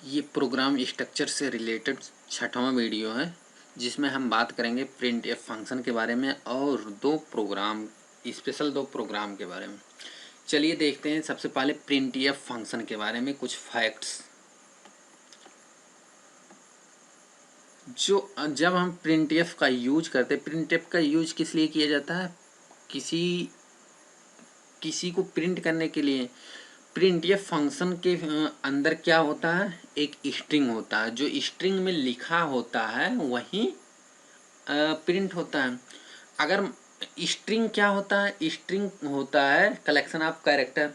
ये programme structure से related छठवां वीडियो है जिसमें हम बात करेंगे प्रिंट एफ फंक्शन के बारे में और दो प्रोग्राम के बारे में। चलिए देखते हैं सबसे पहले प्रिंट एफ फंक्शन के बारे में कुछ फैक्ट्स। जब हम प्रिंट एफ का यूज करते हैं, प्रिंट एफ का यूज किस लिए किया जाता है? किसी को प्रिंट करने के लिए। प्रिंट एफ फंक्शन के अंदर क्या होता है? एक स्ट्रिंग होता है, जो स्ट्रिंग में लिखा होता है वही प्रिंट होता है। अगर स्ट्रिंग क्या होता है? स्ट्रिंग होता है कलेक्शन ऑफ कैरेक्टर।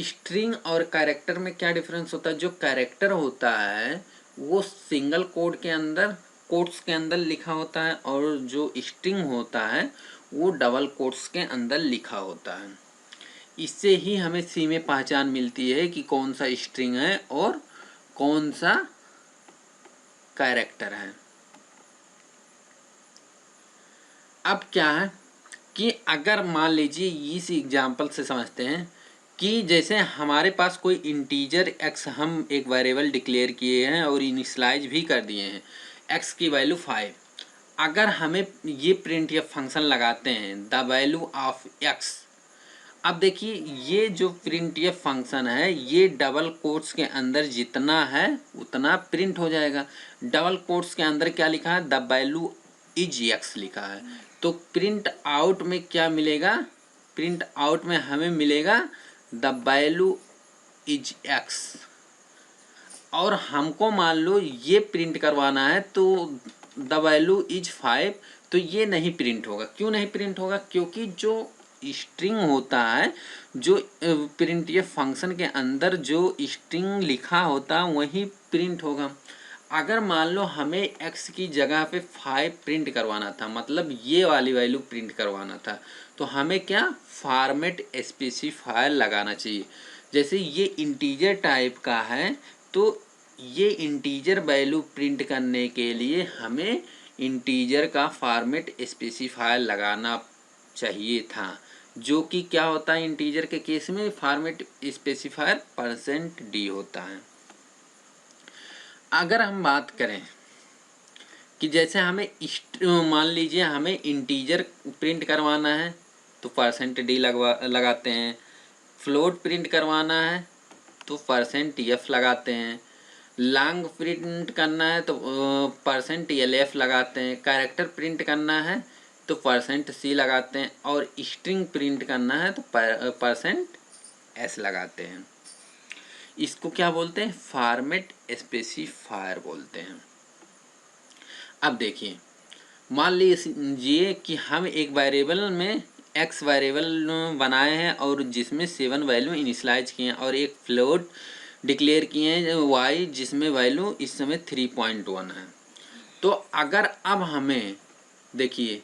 स्ट्रिंग और कैरेक्टर में क्या डिफरेंस होता है? जो कैरेक्टर होता है वो सिंगल कोट्स के अंदर लिखा होता है और जो स्ट्रिंग होता है वो डबल कोट्स के अंदर लिखा होता है। इससे ही हमें सी में पहचान मिलती है कि कौन सा स्ट्रिंग है और कौन सा कैरेक्टर है। अब क्या है कि अगर मान लीजिए इस एग्जांपल से समझते हैं कि जैसे हमारे पास कोई इंटीजर x हम एक वेरिएबल डिक्लेयर किए हैं और इनिशियलाइज भी कर दिए हैं, x की वैल्यू 5। अगर हमें ये प्रिंट या फंक्शन लगाते हैं द वैल्यू ऑफ x, अब देखिए ये जो प्रिंट या फंक्शन है ये डबल कोट्स के अंदर जितना है उतना प्रिंट हो जाएगा। डबल कोट्स के अंदर क्या लिखा है? द वैल्यू इज x लिखा है। तो प्रिंट आउट में क्या मिलेगा? प्रिंट आउट में हमें मिलेगा द वैल्यू इज x। और हमको मान लो ये प्रिंट करवाना है तो द वैल्यू इज 5, तो ये नहीं प्रिंट होगा। क्यों नहीं प्रिंट होगा? क्योंकि जो स्ट्रिंग होता है, जो प्रिंट ये फंक्शन के अंदर जो स्ट्रिंग लिखा होता है वही प्रिंट होगा। अगर मान लो हमें x की जगह पे 5 प्रिंट करवाना था, मतलब ये वाली वैल्यू प्रिंट करवाना था, तो हमें क्या फॉर्मेट स्पेसिफायर लगाना चाहिए। जैसे ये इंटीजर टाइप का है तो ये इंटीजर वैल्यू प्रिंट करने के लिए हमें इंटीजर का फॉर्मेट स्पेसिफायर लगाना चाहिए था, जो कि क्या होता है इंटीजर के केस में? फॉर्मेट स्पेसिफायर %d होता है। अगर हम बात करें कि जैसे हमें मान लीजिए हमें इंटीजर प्रिंट करवाना है तो %d लगाते हैं। फ्लोट प्रिंट करवाना है तो %f लगाते हैं। लॉन्ग प्रिंट करना है तो %lf लगाते हैं। कैरेक्टर प्रिंट करना है तो %c लगाते हैं और स्ट्रिंग प्रिंट करना है तो %s लगाते हैं। इसको क्या बोलते हैं? फॉर्मेट स्पेसिफायर बोलते हैं। अब देखिए मान लीजिए कि हम एक वेरिएबल में x वेरिएबल बनाए हैं और जिसमें 7 वैल्यू इनिशियलाइज किए हैं और एक फ्लोट डिक्लेयर किए हैं y जिसमें वैल्यू इस समय 3.1 है। तो अगर अब हमें देखिए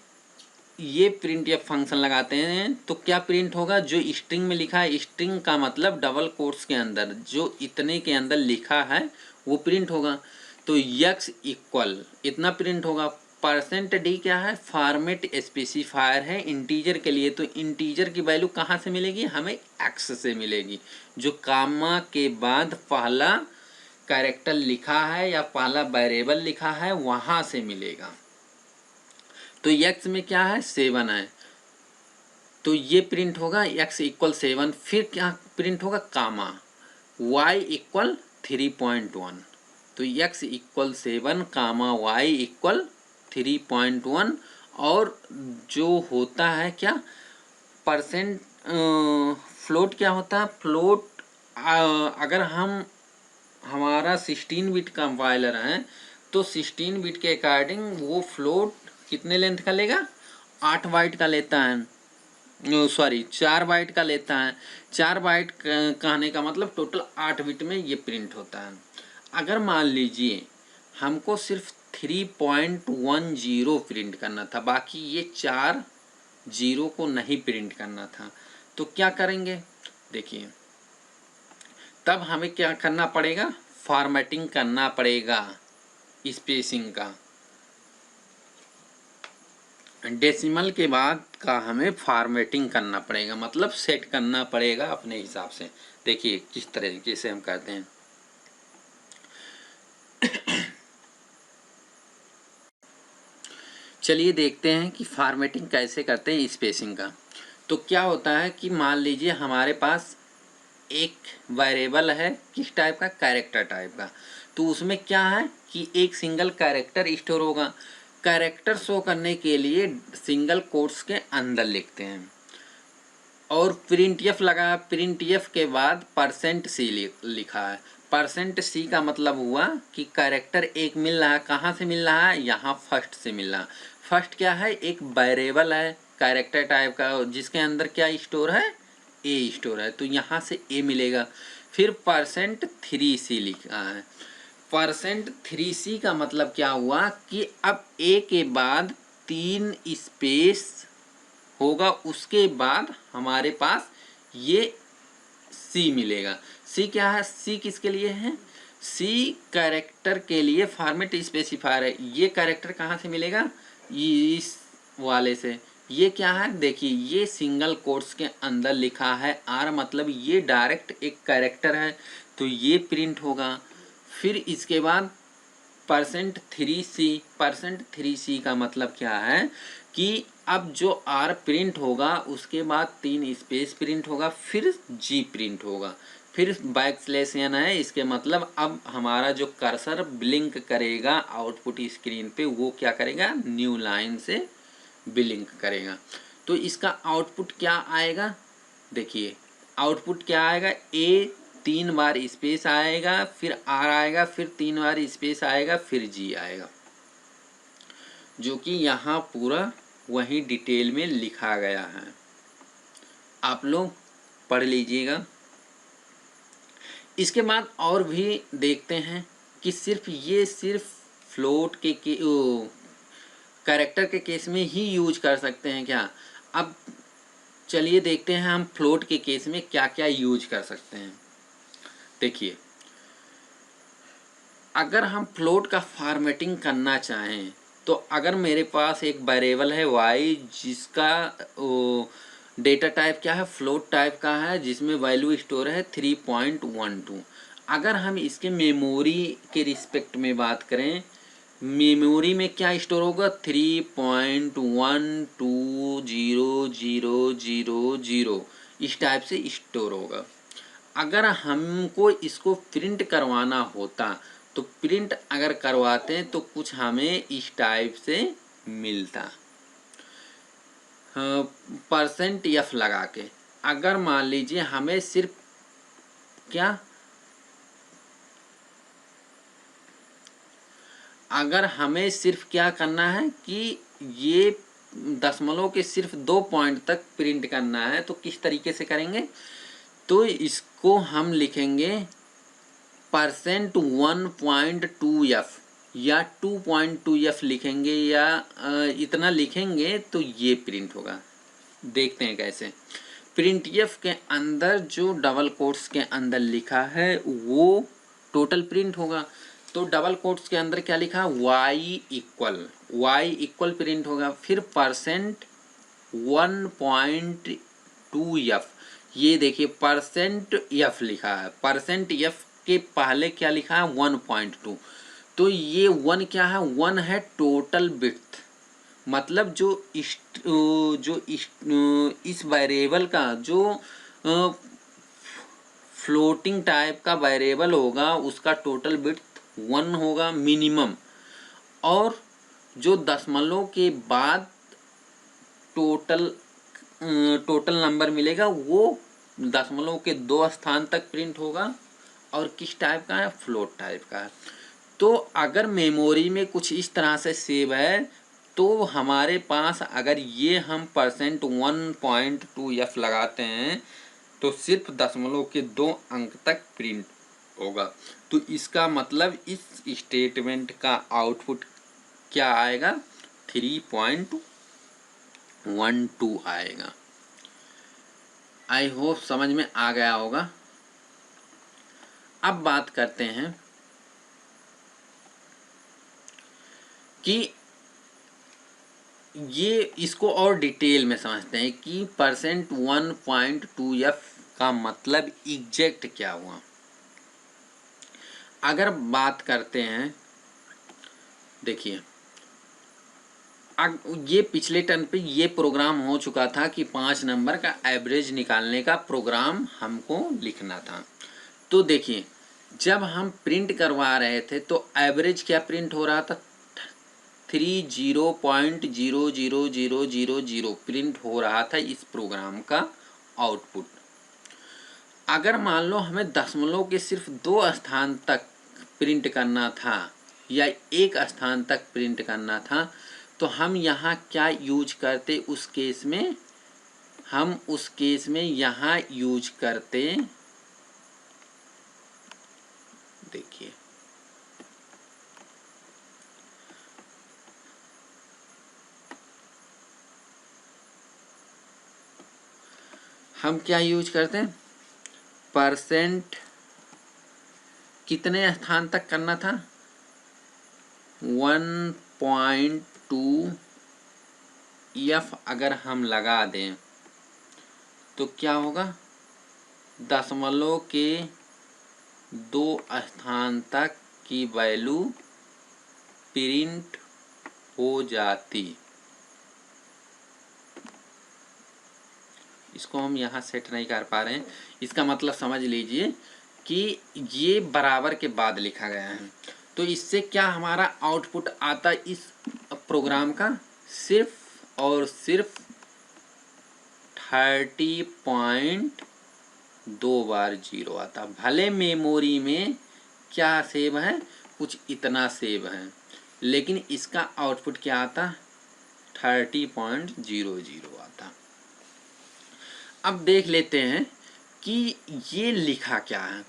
ये प्रिंट या फंक्शन लगाते हैं तो क्या प्रिंट होगा? जो स्ट्रिंग में लिखा है, स्ट्रिंग का मतलब डबल कोट्स के अंदर जो इतने के अंदर लिखा है वो प्रिंट होगा। तो x इक्वल इतना प्रिंट होगा। %d क्या है? फॉर्मेट स्पेसिफायर है इंटीजर के लिए, तो इंटीजर की वैल्यू कहाँ से मिलेगी? हमें x से मिलेगी, जो कामा के बाद पहला कैरेक्टर लिखा है या पहला वेरिएबल लिखा है वहां से मिलेगा। तो x में क्या है? 7 है, तो ये प्रिंट होगा x इक्वल 7। फिर क्या प्रिंट होगा? कामा y इक्वल 3.1। तो x इक्वल 7 कामा y इक्वल 3.1। और जो होता है क्या परसेंट फ्लोट क्या होता है? फ्लोट अगर हमारा 16 बिट कंपाइलर है तो 16 बिट के अकॉर्डिंग वो फ्लोट कितने लेंथ का लेगा? 8 बाइट का लेता है, सॉरी 4 बाइट का लेता है। 4 बाइट कहने का मतलब टोटल 8 बिट में ये प्रिंट होता है। अगर मान लीजिए हमको सिर्फ 3.10 प्रिंट करना था, बाकी ये 4 जीरो को नहीं प्रिंट करना था, तो क्या करेंगे? देखिए तब हमें क्या करना पड़ेगा? फॉर्मेटिंग करना पड़ेगा स्पेसिंग का। डेसिमल के बाद का हमें फॉर्मेटिंग करना पड़ेगा, मतलब सेट करना पड़ेगा अपने हिसाब से। देखिए किस तरीके से हम करते हैं। चलिए देखते हैं कि फॉर्मेटिंग कैसे करते हैं स्पेसिंग का। तो क्या होता है कि मान लीजिए हमारे पास एक वेरिएबल है, किस टाइप का, कैरेक्टर टाइप का। तो उसमें क्या है कि एक सिंगल कैरेक्टर स्टोर होगा। कैरेक्टर शो करने के लिए सिंगल कोट्स के अंदर लिखते हैं और प्रिंट एफ लगा। प्रिंट एफ के बाद %c लिखा है। %c का मतलब हुआ कि कैरेक्टर एक मिल रहा है। कहाँ से मिल रहा है? यहाँ फर्स्ट से मिल रहा है। फर्स्ट क्या है? एक वेरिएबल है कैरेक्टर टाइप का, जिसके अंदर क्या स्टोर है? ए स्टोर है। तो यहाँ से ए मिलेगा। फिर %3c लिखा है। %3c का मतलब क्या हुआ कि अब ए के बाद 3 स्पेस होगा, उसके बाद हमारे पास ये सी मिलेगा। सी क्या है? सी किसके लिए है? सी कैरेक्टर के लिए फॉर्मेट स्पेसिफायर है। ये कैरेक्टर कहाँ से मिलेगा? इस वाले से। ये क्या है? देखिए ये सिंगल कोट्स के अंदर लिखा है आर, मतलब ये डायरेक्ट एक कैरेक्टर है, तो ये प्रिंट होगा। फिर इसके बाद %3c का मतलब क्या है कि अब जो आर प्रिंट होगा उसके बाद 3 स्पेस प्रिंट होगा, फिर जी प्रिंट होगा, फिर बैकस्लैश n है। इसके मतलब अब हमारा जो कर्सर ब्लिंक करेगा आउटपुट स्क्रीन पे, वो क्या करेगा? न्यू लाइन से ब्लिंक करेगा। तो इसका आउटपुट क्या आएगा? देखिए आउटपुट क्या आएगा? ए 3 बार स्पेस आएगा, फिर आर आएगा, फिर 3 बार स्पेस आएगा, फिर जी आएगा, जो कि यहाँ पूरा वही डिटेल में लिखा गया है। आप लोग पढ़ लीजिएगा। इसके बाद और भी देखते हैं कि सिर्फ फ्लोट के कैरेक्टर के केस में ही यूज कर सकते हैं क्या। अब चलिए देखते हैं हम फ्लोट के केस में क्या क्या यूज कर सकते हैं। देखिए अगर हम फ्लोट का फॉर्मेटिंग करना चाहें तो अगर मेरे पास एक वेरिएबल है y, जिसका डेटा टाइप क्या है? फ्लोट टाइप का है, जिसमें वैल्यू स्टोर है 3.12। अगर हम इसके मेमोरी के रिस्पेक्ट में बात करें, मेमोरी में क्या स्टोर होगा? 3.120000 इस टाइप से स्टोर होगा। अगर हमको इसको प्रिंट करवाना होता तो प्रिंट अगर करवाते हैं तो कुछ हमें इस टाइप से मिलता, %f लगा के। अगर मान लीजिए हमें सिर्फ क्या, अगर हमें सिर्फ क्या करना है कि ये दशमलव के सिर्फ 2 पॉइंट तक प्रिंट करना है, तो किस तरीके से करेंगे? तो इसको हम लिखेंगे %1.2f या 2.2f लिखेंगे, या इतना लिखेंगे तो ये प्रिंट होगा। देखते हैं कैसे। प्रिंट एफ के अंदर जो डबल कोट्स के अंदर लिखा है वो टोटल प्रिंट होगा। तो डबल कोट्स के अंदर क्या लिखा? y इक्वल प्रिंट होगा। फिर %1.2f, ये देखिए %f लिखा है। %f के पहले क्या लिखा है? 1.2। तो ये 1 क्या है? 1 है टोटल बिट्स, मतलब जो इस वेरिएबल का जो फ्लोटिंग टाइप का वेरिएबल होगा उसका टोटल बिट 1 होगा मिनिमम। और जो दशमलव के बाद टोटल नंबर मिलेगा वो दशमलव के 2 स्थान तक प्रिंट होगा। और किस टाइप का है? फ्लोट टाइप का है। तो अगर मेमोरी में कुछ इस तरह से सेव है तो हमारे पास अगर ये हम %1.2f लगाते हैं तो सिर्फ दशमलव के 2 अंक तक प्रिंट होगा। तो इसका मतलब इस स्टेटमेंट का आउटपुट क्या आएगा? 3.12 आएगा। आई होप समझ में आ गया होगा। अब बात करते हैं कि ये इसको और डिटेल में समझते हैं कि %1.2f का मतलब एग्जैक्ट क्या हुआ। अगर बात करते हैं, देखिए ये पिछले टर्न पे ये प्रोग्राम हो चुका था कि 5 नंबर का एवरेज निकालने का प्रोग्राम हमको लिखना था। तो देखिए जब हम प्रिंट करवा रहे थे तो एवरेज क्या प्रिंट हो रहा था, 30.00000 प्रिंट हो रहा था इस प्रोग्राम का आउटपुट। अगर मान लो हमें दशमलव के सिर्फ 2 स्थान तक प्रिंट करना था या 1 स्थान तक प्रिंट करना था तो हम यहाँ क्या यूज करते, उस केस में हम उस केस में यहाँ यूज करते, देखिए हम क्या यूज करते हैं, परसेंट कितने स्थान तक करना था, 1.2 F अगर हम लगा दें तो क्या होगा, दशमलव के 2 स्थान तक की वैल्यू प्रिंट हो जाती। इसको हम यहाँ सेट नहीं कर पा रहे हैं, इसका मतलब समझ लीजिए कि ये बराबर के बाद लिखा गया है। तो इससे क्या हमारा आउटपुट आता इस प्रोग्राम का, सिर्फ और सिर्फ 30.2 बार 0 आता। भले मेमोरी में क्या सेव है, कुछ इतना सेव है, लेकिन इसका आउटपुट क्या आता, 30.00 आता। अब देख लेते हैं कि ये लिखा क्या है।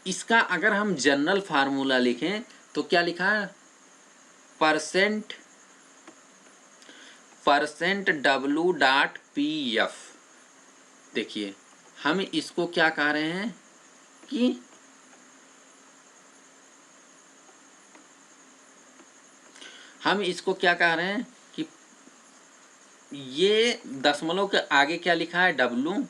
इसका अगर हम जनरल फार्मूला लिखें तो क्या लिखा है, परसेंट W.PF। देखिए हम इसको क्या कह रहे हैं कि हम इसको क्या कह रहे हैं कि ये दशमलव के आगे क्या लिखा है, W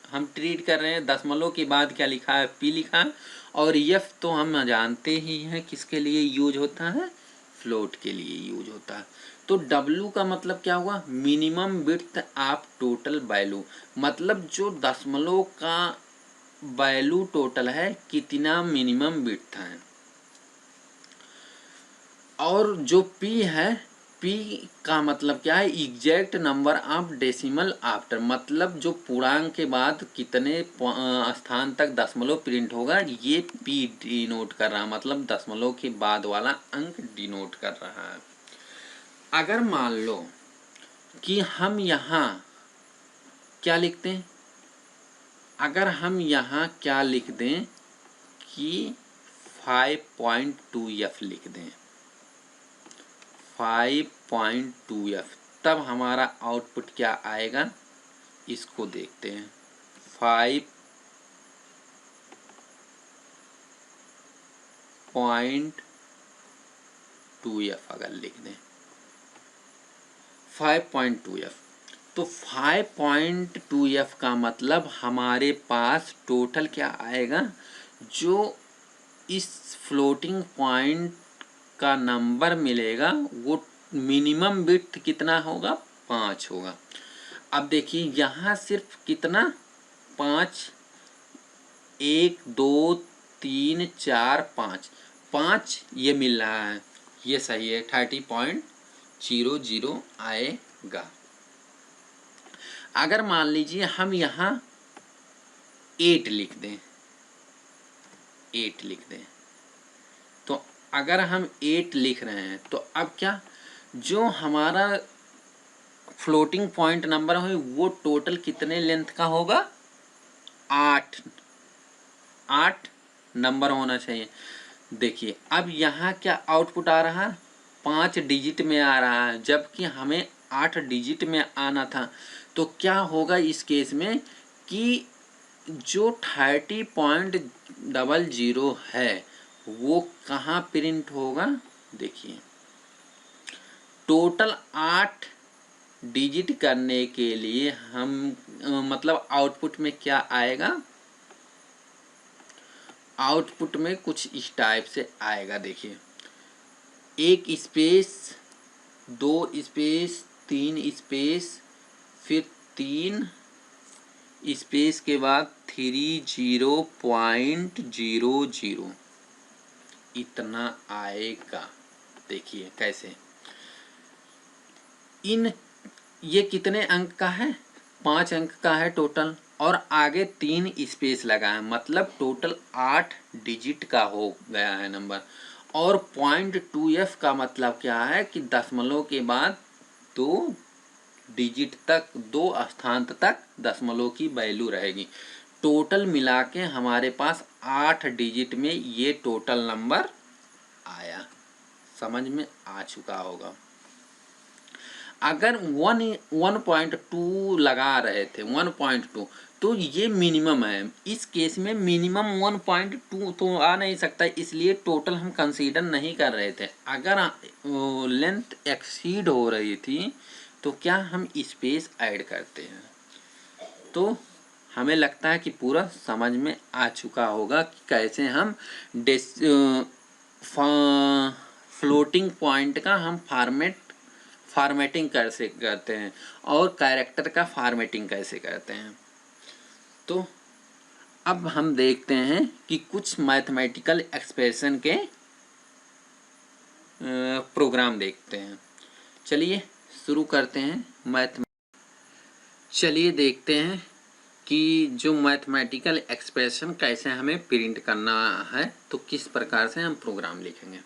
हम ट्रीट कर रहे हैं, दशमलव के बाद क्या लिखा है, P लिखा है, और F तो हम जानते ही हैं किसके लिए यूज होता है, फ्लोट के लिए यूज होता है। तो W का मतलब क्या हुआ, minimum width of total value, मतलब जो दशमलव का वैल्यू टोटल है कितना मिनिमम विड्थ है। और जो P है, P का मतलब क्या है, exact number of decimal after, मतलब जो पूर्णांक के बाद कितने स्थान तक दशमलव प्रिंट होगा, ये P डिनोट कर रहा है, मतलब दशमलव के बाद वाला अंक डिनोट कर रहा है। अगर मान लो कि हम यहाँ क्या लिखते हैं, अगर हम यहाँ क्या लिख दें कि 5.2F लिख दें, 5.2F, तब हमारा आउटपुट क्या आएगा, इसको देखते हैं। 5.2F अगर लिख दें, 5.2F, तो 5.2F का मतलब हमारे पास टोटल क्या आएगा, जो इस फ्लोटिंग पॉइंट का नंबर मिलेगा वो मिनिमम विड्थ कितना होगा, 5 होगा। अब देखिए यहाँ सिर्फ कितना, 5, 1 2 3 4 5 ये मिल रहा है, ये सही है, 30.00 आएगा। अगर मान लीजिए हम यहाँ 8 लिख दें, 8 लिख दें, तो अगर हम 8 लिख रहे हैं तो अब क्या, जो हमारा फ्लोटिंग पॉइंट नंबर है वो टोटल कितने लेंथ का होगा, 8 नंबर होना चाहिए। देखिए अब यहाँ क्या आउटपुट आ रहा है, 5 डिजिट में आ रहा है, जबकि हमें 8 डिजिट में आना था। तो क्या होगा इस केस में कि जो 30.00 है वो कहाँ प्रिंट होगा, देखिए टोटल 8 डिजिट करने के लिए हम मतलब आउटपुट में क्या आएगा, आउटपुट में कुछ इस टाइप से आएगा। देखिए एक स्पेस 2 स्पेस 3 स्पेस फिर 3 स्पेस के बाद 30.00 इतना आएगा। देखिए कैसे ये कितने अंक का है, 5 अंक का है टोटल, और आगे 3 स्पेस लगा है, मतलब टोटल 8 डिजिट का हो गया है नंबर। और 0.2f का मतलब क्या है कि दशमलव के बाद 2 डिजिट तक, 2 स्थान तक दशमलव की वैल्यू रहेगी। टोटल मिला के हमारे पास 8 डिजिट में ये टोटल नंबर आया। समझ में आ चुका होगा। अगर 1.2 लगा रहे थे 1.2 तो ये मिनिमम है। इस केस में मिनिमम 1.2 तो आ नहीं सकता, इसलिए टोटल हम कंसीडर नहीं कर रहे थे। अगर लेंथ एक्सीड हो रही थी तो क्या हम स्पेस ऐड करते हैं। तो हमें लगता है कि पूरा समझ में आ चुका होगा कि कैसे हम फ्लोटिंग पॉइंट का हम फॉर्मेटिंग कैसे करते हैं और कैरेक्टर का फॉर्मेटिंग कैसे करते हैं। तो अब हम देखते हैं कि कुछ मैथमेटिकल एक्सप्रेशन के प्रोग्राम देखते हैं। चलिए शुरू करते हैं। चलिए देखते हैं कि जो मैथमेटिकल एक्सप्रेशन कैसे हमें प्रिंट करना है, तो किस प्रकार से हम प्रोग्राम लिखेंगे।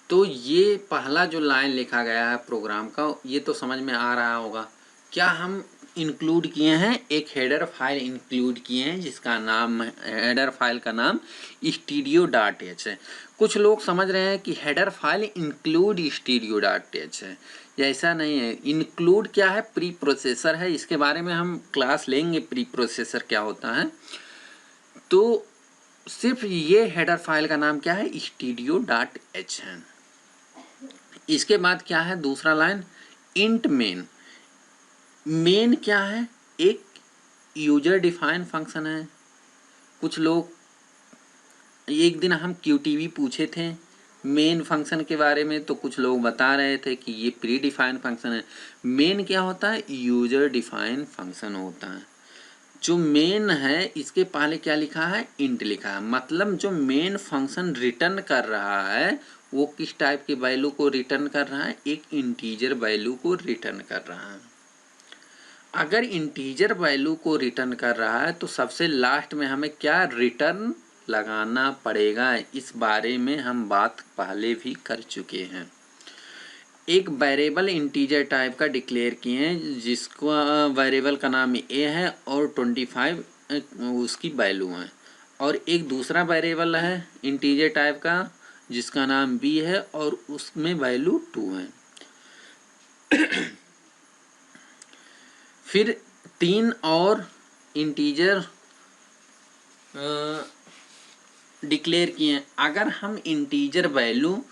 तो ये पहला जो लाइन लिखा गया है प्रोग्राम का, ये तो समझ में आ रहा होगा। क्या हम इंक्लूड किए हैं, एक हेडर फाइल इंक्लूड किए हैं जिसका नाम, हेडर फाइल का नाम studio.h है। कुछ लोग समझ रहे हैं कि हेडर फाइल इंक्लूड studio.h है। ऐसा नहीं है। इंक्लूड क्या है, प्री प्रोसेसर है। इसके बारे में हम क्लास लेंगे, प्री प्रोसेसर क्या होता है। तो सिर्फ ये हेडर फाइल का नाम क्या है, studio.h है। इसके बाद क्या है दूसरा लाइन, इंट मेन क्या है, एक यूजर डिफाइन फंक्शन है। कुछ लोग, एक दिन हम QTV पूछे थे मेन फंक्शन के बारे में, तो कुछ लोग बता रहे थे कि ये प्री डिफाइन फंक्शन है। मेन क्या होता है, यूजर डिफाइन फंक्शन होता है। जो मेन है इसके पहले क्या लिखा है, इंट लिखा है। मतलब जो मेन फंक्शन रिटर्न कर रहा है वो किस टाइप की वैल्यू को रिटर्न कर रहा है, एक इंटीजर वैल्यू को रिटर्न कर रहा है। अगर इंटीजर वैल्यू को रिटर्न कर रहा है तो सबसे लास्ट में हमें क्या रिटर्न लगाना पड़ेगा, इस बारे में हम बात पहले भी कर चुके हैं। एक वेरिएबल इंटीजर टाइप का डिक्लेयर किए हैं जिसको वेरिएबल का नाम ए है और 25 उसकी वैल्यू है। और एक दूसरा वेरिएबल है इंटीजर टाइप का जिसका नाम बी है और उसमें वैल्यू 2 है। फिर 3 और इंटीजर डिक्लेयर किए हैं। अगर हम इंटीजर वैल्यू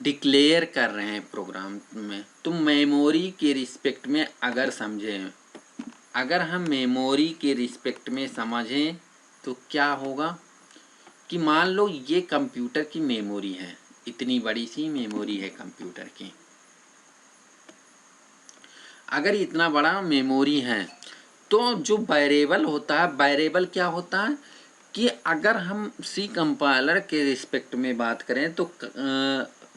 डिक्लेयर कर रहे हैं प्रोग्राम में, तो मेमोरी के रिस्पेक्ट में अगर समझें, अगर हम मेमोरी के रिस्पेक्ट में समझें तो क्या होगा कि मान लो ये कंप्यूटर की मेमोरी है, इतनी बड़ी सी मेमोरी है कंप्यूटर की। अगर इतना बड़ा मेमोरी है तो जो वेरिएबल होता है, वेरिएबल क्या होता है कि अगर हम सी कंपाइलर के रिस्पेक्ट में बात करें तो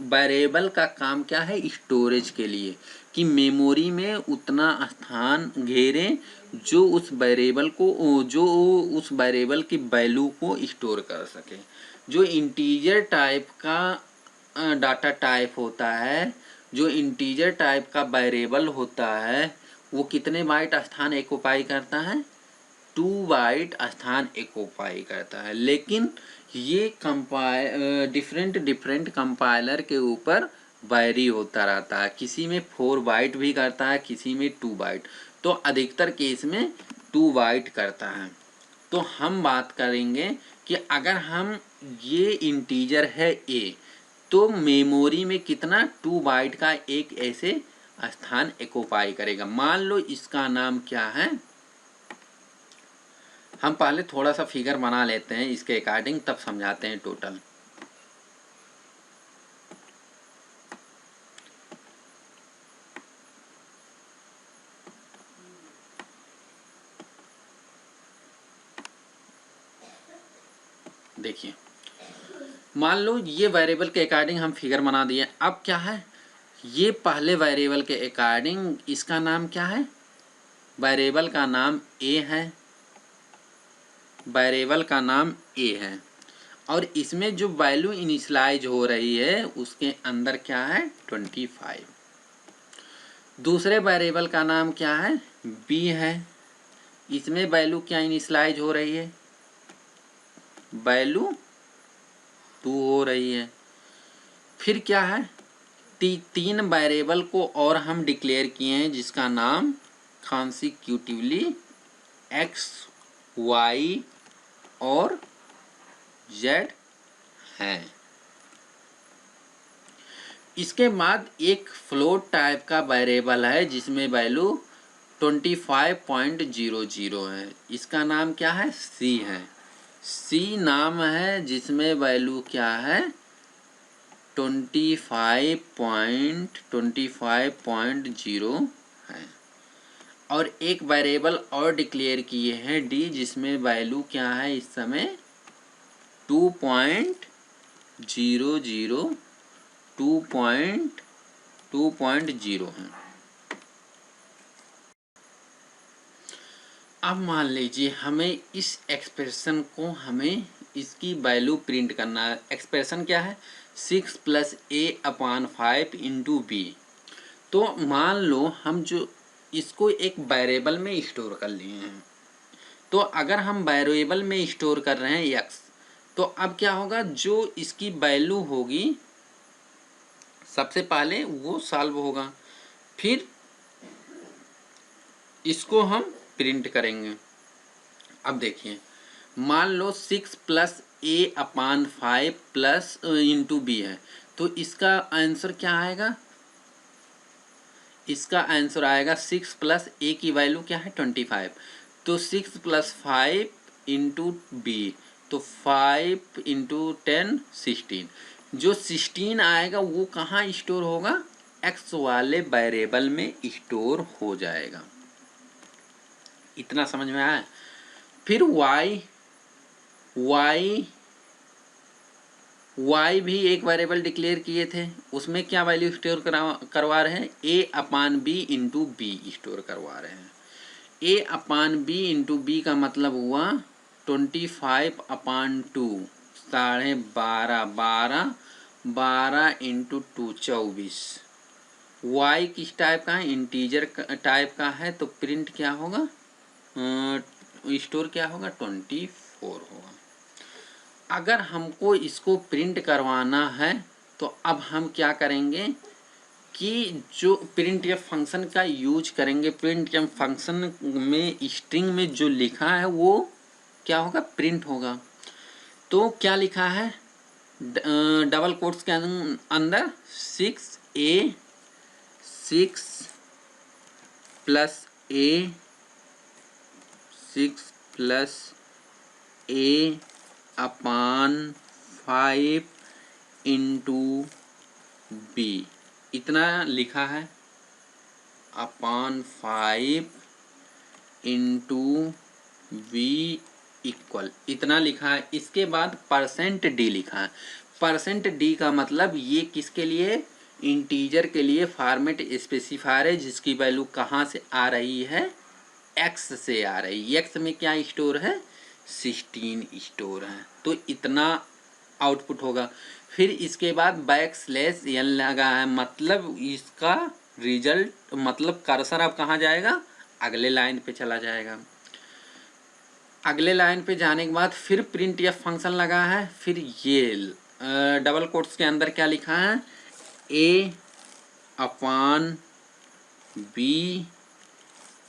वेरिएबल का काम क्या है, स्टोरेज के लिए, कि मेमोरी में उतना स्थान घेरें जो उस वेरिएबल की वैल्यू को स्टोर कर सके। जो इंटीजर टाइप का डाटा टाइप होता है, जो इंटीजर टाइप का वेरिएबल होता है, वो कितने बाइट स्थान ऑक्युपाई करता है, 2 बाइट स्थान ऑक्युपाई करता है। लेकिन ये डिफरेंट कंपाइलर के ऊपर वैरी होता रहता है। किसी में 4 बाइट भी करता है, किसी में 2 बाइट, तो अधिकतर केस में 2 बाइट करता है। तो हम बात करेंगे कि अगर हम ये इंटीजर है ए, तो मेमोरी में कितना 2 बाइट का एक ऐसे स्थान ऑक्युपाई करेगा। मान लो इसका नाम क्या है, हम पहले थोड़ा सा फिगर बना लेते हैं इसके अकॉर्डिंग, तब समझाते हैं टोटल। देखिए मान लो ये वेरिएबल के अकॉर्डिंग हम फिगर बना दिए। अब क्या है, ये पहले वेरिएबल के अकॉर्डिंग इसका नाम क्या है, वेरिएबल का नाम ए है, वेरिएबल का नाम ए है, और इसमें जो वैल्यू इनिशियलाइज हो रही है उसके अंदर क्या है 25। दूसरे वेरिएबल का नाम क्या है बी है, इसमें वैल्यू क्या इनिशियलाइज हो रही है, वैल्यू 2 हो रही है। फिर क्या है, तीन वेरिएबल को और हम डिक्लेयर किए हैं जिसका नाम कॉन्सिक्यूटिवली एक्स वाई और जेड है। इसके बाद एक फ्लोट टाइप का वेरिएबल है जिसमें वैल्यू 25.00 है, इसका नाम क्या है सी है, सी नाम है जिसमें वैल्यू क्या है 25.0 है। और एक वेरिएबल और डिक्लेयर किए हैं डी जिसमें वैल्यू क्या है इस समय 2.00 2.0 है। अब मान लीजिए हमें इस एक्सप्रेशन को हमें इसकी वैल्यू प्रिंट करना है। एक्सप्रेशन क्या है 6 + a/5 × b। तो मान लो हम जो इसको एक वेरिएबल में स्टोर कर लिए हैं, तो अगर हम वेरिएबल में स्टोर कर रहे हैं x, तो अब क्या होगा जो इसकी वैल्यू होगी सबसे पहले वो सॉल्व होगा, फिर इसको हम प्रिंट करेंगे। अब देखिए मान लो 6 + a/5 × b है, तो इसका आंसर क्या आएगा, इसका आंसर आएगा 6 + a की वैल्यू क्या है 25, तो 6 + 5 × b, तो 5 × 10 16, जो 16 आएगा वो कहाँ स्टोर होगा, x वाले वेरिएबल में स्टोर हो जाएगा। इतना समझ में आया। फिर y भी एक वेरिएबल डिक्लेयर किए थे, उसमें क्या वैल्यू स्टोर करवा रहे हैं a/b × b स्टोर करवा रहे हैं। a/b × b का मतलब हुआ 25/2, 12.5 12 × 2 24। y किस टाइप का है, इंटीजर टाइप का है, तो प्रिंट क्या होगा स्टोर क्या होगा 24 होगा। अगर हमको इसको प्रिंट करवाना है तो अब हम क्या करेंगे कि जो प्रिंट या फंक्शन का यूज करेंगे। प्रिंट या फंक्शन में स्ट्रिंग में जो लिखा है वो क्या होगा प्रिंट होगा। तो क्या लिखा है डबल कोट्स के अंदर 6 + a/5 × b, इतना लिखा है /5 × b इक्वल, इतना लिखा है। इसके बाद %d लिखा है। %d का मतलब ये किसके लिए, इंटीजर के लिए फॉर्मेट स्पेसिफायर है जिसकी वैल्यू कहाँ से आ रही है x से आ रही है। x में क्या स्टोर है 16 स्टोर है, तो इतना आउटपुट होगा। फिर इसके बाद \n लगा है, मतलब इसका रिजल्ट मतलब कर्सर अब कहाँ जाएगा अगले लाइन पे चला जाएगा। अगले लाइन पे जाने के बाद फिर प्रिंट या फंक्शन लगा है। फिर ये डबल कोट्स के अंदर क्या लिखा है a/b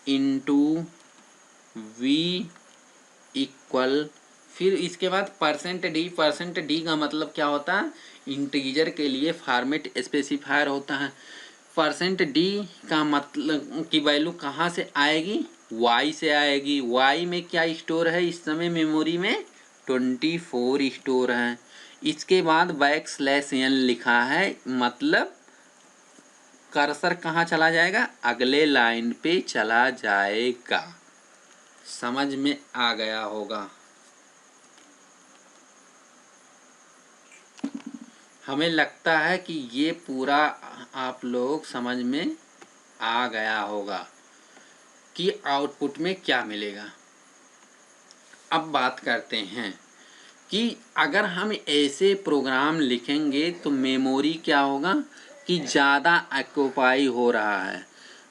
× v इक्वल, फिर इसके बाद %d का मतलब क्या होता है इंटीजर के लिए फॉर्मेट स्पेसिफायर होता है। %d का मतलब की वैल्यू कहाँ से आएगी y से आएगी। y में क्या स्टोर है इस समय मेमोरी में 24 स्टोर है। इसके बाद \n लिखा है, मतलब कर्सर कहाँ चला जाएगा अगले लाइन पे चला जाएगा। समझ में आ गया होगा। हमें लगता है कि ये पूरा आप लोग समझ में आ गया होगा कि आउटपुट में क्या मिलेगा। अब बात करते हैं कि अगर हम ऐसे प्रोग्राम लिखेंगे तो मेमोरी क्या होगा कि ज़्यादा ऑक्यूपाई हो रहा है।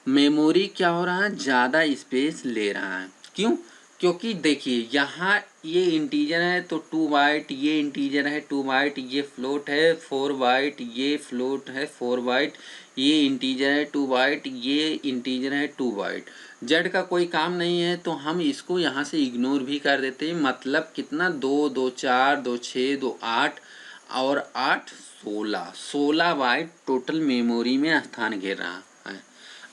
मेमोरी क्या हो रहा है, ज़्यादा स्पेस ले रहा है। क्यों? क्योंकि देखिए यहाँ ये इंटीजर है तो 2 बाइट, ये इंटीजर है 2 बाइट, ये फ्लोट है 4 बाइट, ये फ्लोट है 4 बाइट, ये इंटीजर है 2 बाइट, ये इंटीजर है 2 बाइट। जेड का कोई काम नहीं है तो हम इसको यहाँ से इग्नोर भी कर देते हैं। मतलब कितना, 2 2 4 2 6 2 8 और 8 16 बाइट टोटल मेमोरी में स्थान घेर रहा है।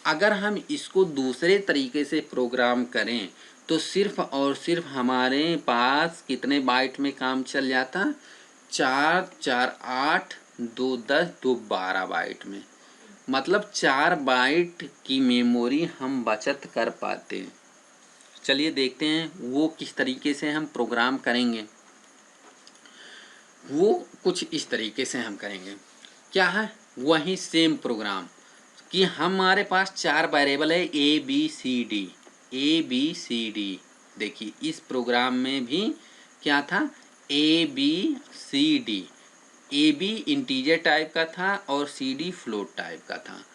अगर हम इसको दूसरे तरीके से प्रोग्राम करें तो सिर्फ और सिर्फ हमारे पास कितने बाइट में काम चल जाता, 4 4 8 2 10 2 12 बाइट में। मतलब 4 बाइट की मेमोरी हम बचत कर पाते हैं। चलिए देखते हैं वो किस तरीके से हम प्रोग्राम करेंगे। वो कुछ इस तरीके से हम करेंगे। क्या है, वही सेम प्रोग्राम कि हमारे पास 4 वेरिएबल है ए बी सी डी। देखिए इस प्रोग्राम में भी क्या था, A B C D. A B integer type का था और सी डी फ्लोट टाइप का था।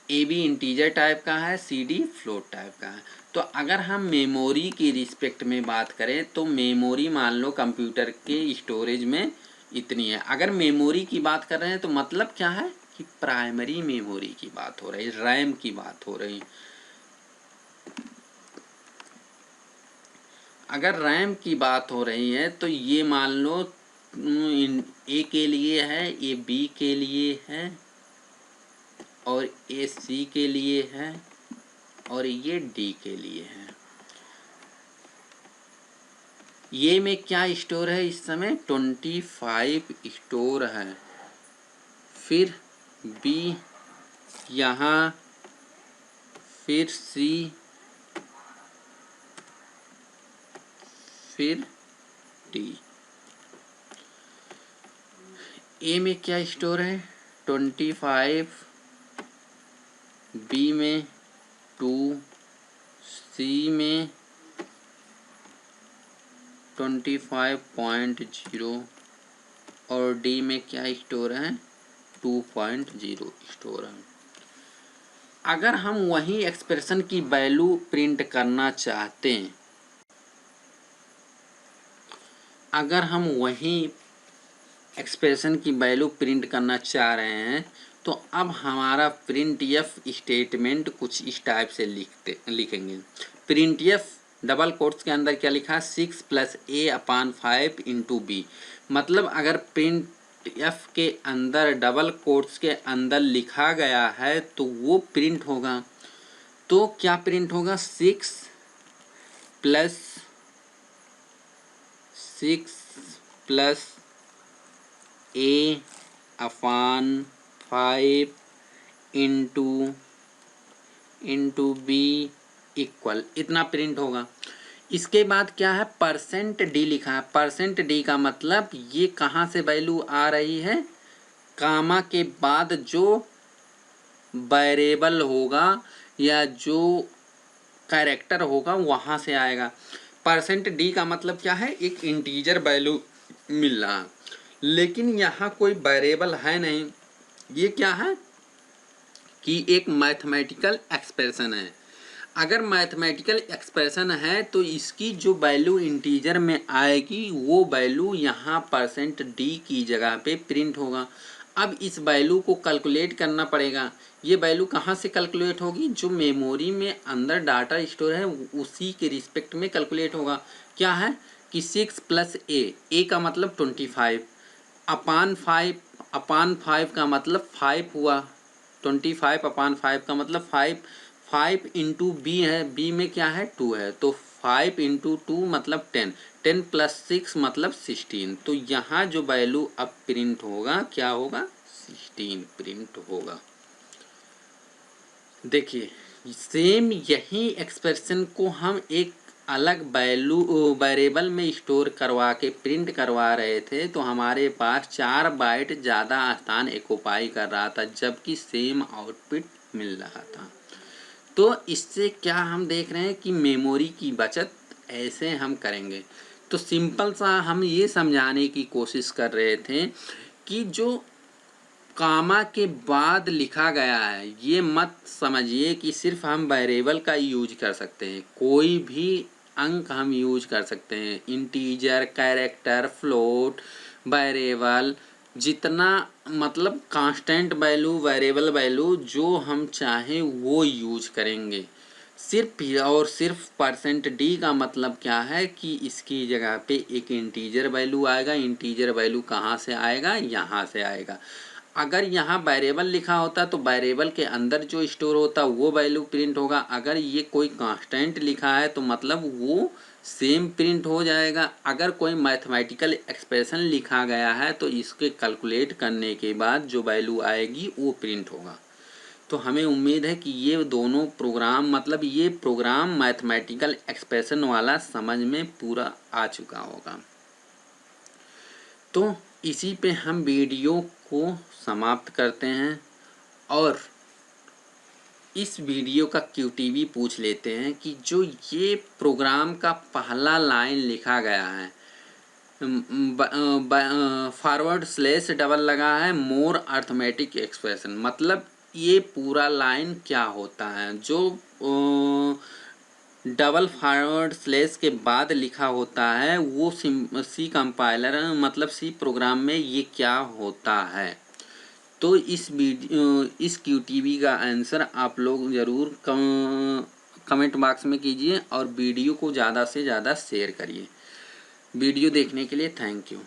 ए बी इंटीजर टाइप का है, सी डी फ्लोट टाइप का है। तो अगर हम मेमोरी की रिस्पेक्ट में बात करें तो मेमोरी मान लो कंप्यूटर के स्टोरेज में इतनी है। अगर मेमोरी की बात कर रहे हैं तो मतलब क्या है कि प्राइमरी मेमोरी की बात हो रही, रैम की बात हो रही। अगर रैम की बात हो रही है तो ये मान लो ए के लिए है, ये बी के लिए है और ये सी के लिए है और ये डी के लिए है। ये में क्या स्टोर है इस समय, 25 स्टोर है। फिर बी यहाँ, फिर सी, फिर डी। ए में क्या स्टोर है, 25, बी में 2, सी में 25.0 और डी में क्या स्टोर है, 2.0 स्टोर है। अगर हम वही एक्सप्रेशन की वैल्यू प्रिंट करना चाहते हैं, अगर हम वही एक्सप्रेशन की वैल्यू प्रिंट करना चाह रहे हैं तो अब हमारा प्रिंट एफ स्टेटमेंट कुछ इस टाइप से लिखेंगे। प्रिंट एफ डबल कोट्स के अंदर क्या लिखा है, 6 + a/5 × b। मतलब अगर प्रिंट एफ के अंदर डबल कोट्स के अंदर लिखा गया है तो वो प्रिंट होगा। तो क्या प्रिंट होगा, 6 + a/5 इंटू बी इक्वल इतना प्रिंट होगा। इसके बाद क्या है, %d लिखा है। %d का मतलब ये कहाँ से वैल्यू आ रही है, कामा के बाद जो वेरिएबल होगा या जो कैरेक्टर होगा वहाँ से आएगा। %d का मतलब क्या है, एक इंटीजर वैल्यू मिल रहा है, लेकिन यहाँ कोई वेरिएबल है नहीं। ये क्या है कि एक मैथमेटिकल एक्सप्रेशन है। अगर मैथमेटिकल एक्सप्रेशन है तो इसकी जो वैल्यू इंटीजर में आएगी वो वैल्यू यहाँ %d की जगह पे प्रिंट होगा। अब इस वैल्यू को कैलकुलेट करना पड़ेगा। ये वैल्यू कहाँ से कैलकुलेट होगी, जो मेमोरी में अंदर डाटा स्टोर है उसी के रिस्पेक्ट में कैलकुलेट होगा। क्या है कि 6 + a का मतलब 25 अपान 5 का मतलब 5 हुआ, 25/5 का मतलब 5 इंटू बी है, बी में क्या है 2 है, तो 5 इंटू 2 मतलब 10, 10 + 6 मतलब 16। तो यहाँ जो वैल्यू अब प्रिंट होगा क्या होगा, 16 प्रिंट होगा। देखिए सेम यही एक्सप्रेशन को हम एक अलग वेरिएबल में स्टोर करवा के प्रिंट करवा रहे थे तो हमारे पास 4 बाइट ज़्यादा स्थान ऑक्युपाई कर रहा था, जबकि सेम आउटपुट मिल रहा था। तो इससे क्या हम देख रहे हैं कि मेमोरी की बचत ऐसे हम करेंगे। तो सिंपल सा हम ये समझाने की कोशिश कर रहे थे कि जो कामा के बाद लिखा गया है ये मत समझिए कि सिर्फ हम वेरिएबल का यूज कर सकते हैं, कोई भी अंक हम यूज कर सकते हैं। इंटीजर, कैरेक्टर, फ्लोट, वेरिएबल, जितना मतलब कांस्टेंट वैल्यू, वेरिएबल वैल्यू जो हम चाहें वो यूज करेंगे। सिर्फ और सिर्फ %d का मतलब क्या है कि इसकी जगह पे एक इंटीजर वैल्यू आएगा। इंटीजर वैल्यू कहाँ से आएगा? यहाँ से आएगा। अगर यहाँ वेरिएबल लिखा होता तो वेरिएबल के अंदर जो स्टोर होता वो वैल्यू प्रिंट होगा। अगर ये कोई कांस्टेंट लिखा है तो मतलब वो सेम प्रिंट हो जाएगा। अगर कोई मैथमेटिकल एक्सप्रेशन लिखा गया है तो इसके कैलकुलेट करने के बाद जो वैल्यू आएगी वो प्रिंट होगा। तो हमें उम्मीद है कि ये दोनों प्रोग्राम मतलब ये प्रोग्राम मैथमेटिकल एक्सप्रेशन वाला समझ में पूरा आ चुका होगा। तो इसी पे हम वीडियो को समाप्त करते हैं और इस वीडियो का QTV पूछ लेते हैं कि जो ये प्रोग्राम का पहला लाइन लिखा गया है, // लगा है मोर अर्थमेटिक एक्सप्रेशन, मतलब ये पूरा लाइन क्या होता है? जो // के बाद लिखा होता है वो सी कंपाइलर मतलब सी प्रोग्राम में ये क्या होता है? तो इस QTV का आंसर आप लोग ज़रूर कमेंट बॉक्स में कीजिए और वीडियो को ज़्यादा से ज़्यादा शेयर करिए। वीडियो देखने के लिए थैंक यू।